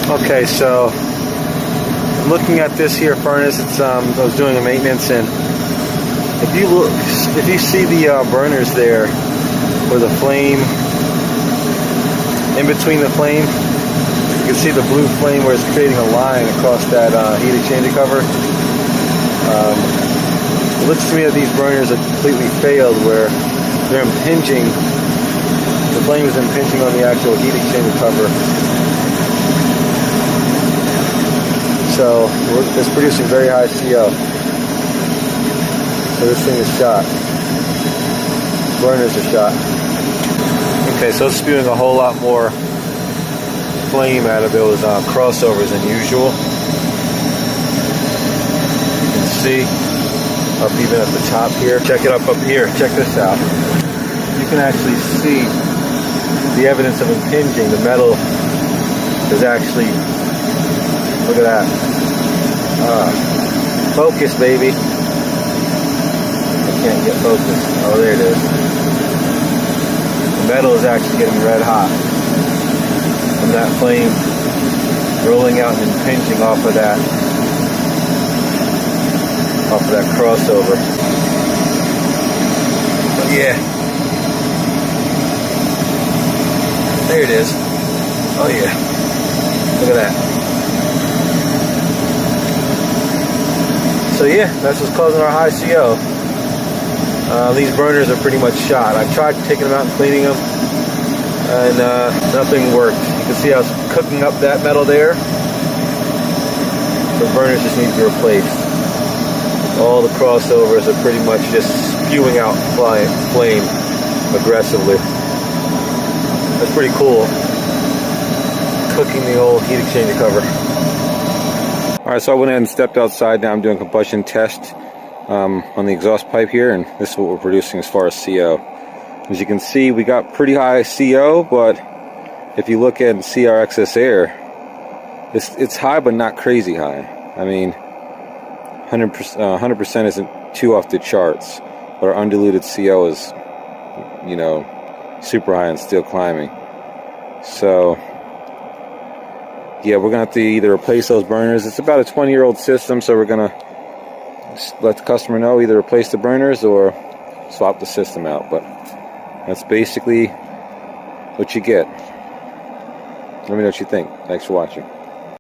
Okay, so looking at this here furnace, it's I was doing a maintenance, and if you see the burners there, where the flame, in between the flame, you can see the blue flame where it's creating a line across that heat exchanger cover. It looks to me that these burners are completely failed, where they're impinging. The flame is impinging on the actual heat exchanger cover. So it's producing very high CO. So this thing is shot. Burners are shot. Okay, so it's spewing a whole lot more flame out of those crossovers than usual. You can see up even at the top here. Check it up here. Check this out. You can actually see the evidence of impinging. The metal is actually, look at that. Focus, baby. I can't get focused. Oh, there it is. The metal is actually getting red hot from that flame rolling out and impinging off of that crossover. But yeah, there it is. Oh yeah, look at that. So yeah, that's what's causing our high CO. These burners are pretty much shot. I've tried taking them out and cleaning them, and nothing worked. You can see I was cooking up that metal there. The burners just need to be replaced. All the crossovers are pretty much just spewing out flame aggressively. That's pretty cool. Cooking the old heat exchanger cover. Alright, so I went ahead and stepped outside. Now I'm doing a combustion test on the exhaust pipe here, and this is what we're producing as far as CO. As you can see, we got pretty high CO, but if you look and see our excess air, it's high but not crazy high. I mean, 100% isn't too off the charts, but our undiluted CO is, you know, super high and still climbing. So yeah, we're gonna have to either replace those burners. It's about a 20-year-old system, so we're gonna let the customer know, either replace the burners or swap the system out. But that's basically what you get. Let me know what you think. Thanks for watching.